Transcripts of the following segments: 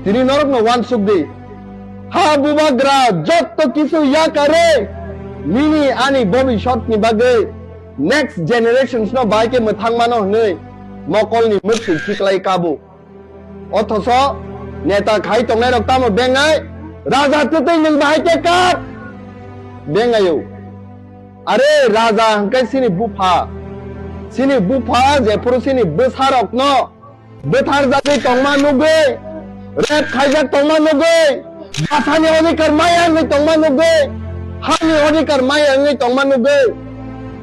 তিনি নরক no one সুখ দি হা বুবাগ্রা যত কিছু ইয়া করে নিনি আনি ভবিষ্যৎ নি বাগে next generations no বাইকে মথাং মানো হই মকল নি মুক্তি ঠিকলাই কাবু অথচ নেতা খাই তংনাই রক তাম বেঙ্গাই রাজা তুতৈ নং বাইকে কাট বেঙ্গায়ো আরে রাজা হাঙ্কাই সিনি বুফা যে পুরো সিনি বেসারক ন বেথার জাতি তংমা নুগে রেপ খাইজা তংমা নুগে বাসানি অধিকার মায়া নই তংমা নুগে হানি অধিকার মায়া নই তংমা নুগে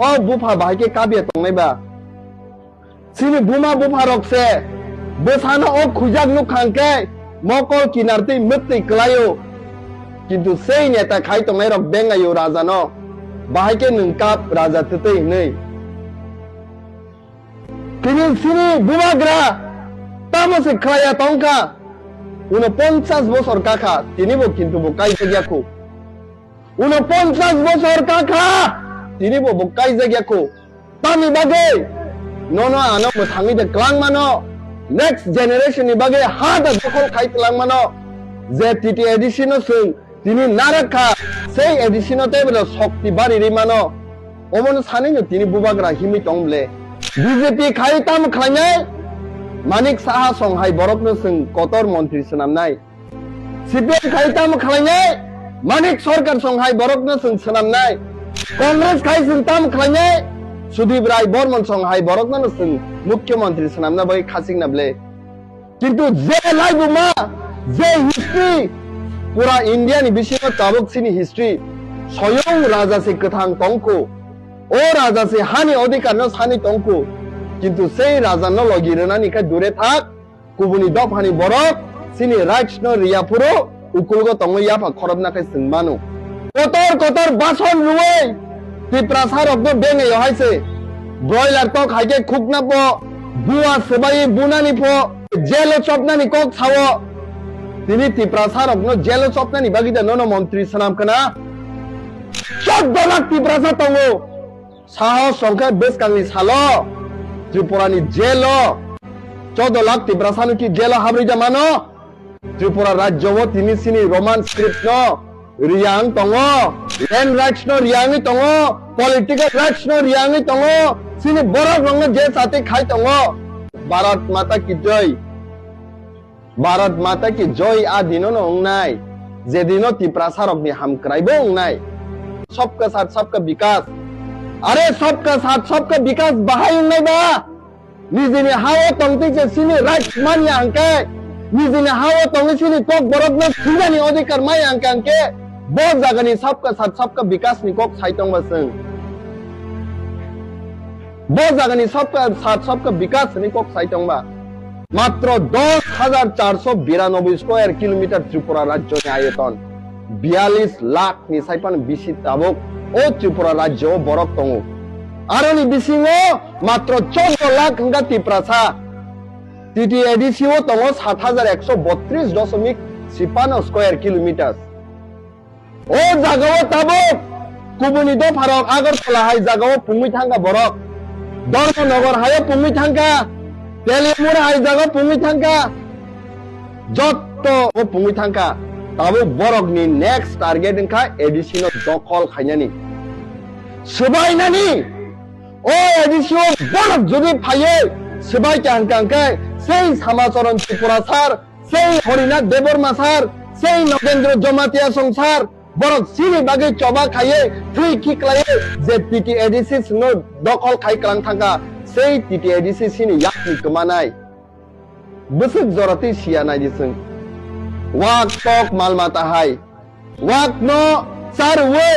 ও বুফা ভাইকে কাবিয়ে তংনাইবা সিনি বুফা রকছে বেসানো ও খুজাক নুক খাঙ্কে মকল কিনারতে মুক্তি ক্লায়ো কিন্তু সেই নেতা খাই তংনাই রক বেঙ্গায়ো রাজা ন বাহাইকে নংকাপ রাজা তুতৈ नै তিনি সিনি বুবাগ্রা তামসে খায়া তংকা 49 বছর কাকা তিনি বো কিন্তু বো কাই জায়গাকো 49 বছর কাকা তিনি বো কাই জায়গাকো তামি বাগে ননো আনো মথাঙ্গি দে ক্লাং মানো নেক্সট জেনারেশন নি বাগে হাদা দখল খাই ক্লাং মানো যে টিটি এডিশন সং তিনি নারাখা সেই এডিশনতে বলে শক্তি বাড়ি রে মানো অমন সানিনো তিনি বুবাগ্রা হিমি তংবলে বিজেপি খাই তাম খাইনাই মানিক সাহা সংহাই বরকनो जों कतर मन्त्रि सोनामनाय সিপিএম খাই তাম খাইনাই মানিক সরকার সংহাই বরকनो जों सोनामनाय कांग्रेस खाई जों ताम खाइनाय सुदीप राय बर्मन संहाय बरकनो जों मुख्यमंत्री सोनामना बै खासिंनाबले किंतु जे लाइबुमा जे हिस्ट्री पूरा इंडिया नि बिसिङाव ताबकसिनि हिस्ट्री स्वयं राजा से कथां तंको ओ राजा से हानि अधिकार न सानि तंको किंतु से राजा न लगिरना निका दूरे थाक कुबुनि दफानि बरक सिनि राइट्स न रियापुरो उकुलगो तंगो याफा खरबना खाय सिनमानो कतर बासन रुवे तिप्रासार अब्दो बेंगे यहायसे ब्रॉयलर तो खाइके खुकना पो बुआ सबाई बुनानि पो जेलो चपनानि कक सावो तिनि तिप्रासार अब्नो जेलो चपनानि बागिदा ननो मंत्री सनाम कना 14 लाख तिप्रासार तंगो साहस संख्या बेस कांगनि सालो त्रिपुरानि जेलो 14 लाख तिप्रासारनि की जेलो हाब्रि जामानो त्रिपुरा राज्यव तिनि सिनि रोमान स्क्रिप्ट न रियांग तंगो लैंड राइट्स नो रियांग तंगो पॉलिटिकल राइट्स नो रियांग तंगो सिनि बरक रंग जे साथे खाइ तंगो भारत माता की जय आ दिनो न उंगनाय जे दिनो तिप्रासारकनि हामक्राइबो उंगनाय सबका साथ सबका विकास अरे सबका साथ सबका विकास बाहाय उंगनाय बा निजिनि हाव तंगति जे सिनि राइट्स मानिया अंके निजिनि हाव तंगति सिनि कक बरक न सिगानि अधिकार माय अंके बहुत जागानि सबका साथ सबका विकास नि कक साइतंग बसं बहुत जागानि सबका साथ सबका विकास नि कक साइतंग बा मात्र 10,492 स्क्वायर किलोमीटर त्रिपुरा राज्य नि आयतन 42 लाख नि साइपान बिसि ताबक ओ त्रिपुरा राज्य बरक तंगो आरोनि बिसिङो मात्र 14 लाख हंगा तिप्रासा टीटी एडीसीओ तंगो 7132.56 स्क्वायर किलोमीटर ओ जागाव ताबक कुबुनि दो फारक आगरतला हाय जागाव पुंगै थांगा बरक धर्मनगर हाय पुंगै थांगा तेलिमुर हाय जागाव पुंगै थांगा जत्तो ओ पुंगै थांगा ताबो बरकनि नेक्स्ट टारगेट इनका एडिसिनो दखल खायनानि सबायनानि ओ एडिसिओ बरक जदि फायो सबाय कांकांके सेई समाचरण त्रिपुरासार सेई हरिनाथ देबरमासार सेई नगेन्द्र जमातिया संसार बरक सिनि बागे चबा खाये थुइ खिक्लाये जे टीटी एडीसी नो दखल खाय क्लां थांगा सेई टीटी एडीसी सिनि याकनि कमानाय बसुक जरति सियानाय दिसं वाक टक मालमाता हाय वाक नो सारवे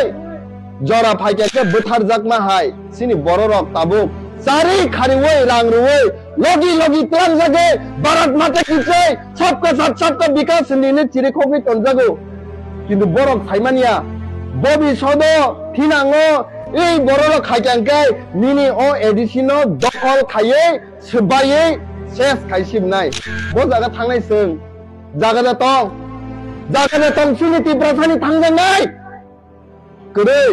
जरा फाइके बुथार जाकमा हाय सिनि बररक ताबुक सारी खारिवे रांगरुवे लगी तलां जागे भारत माता की जय सबका साथ सबका विकास निने चिरेखोगनि तनजागो किंतु बरक थाइमानिया बबी सदो थिनाङो এই বড় খাইকাंके निनि ओ एडिसिनो दखल खायै सबायै सेस खाइसिबनाय बो जागा थांनाय जों जागा तं सिनि तिप्रासानि थांजानाय गोदै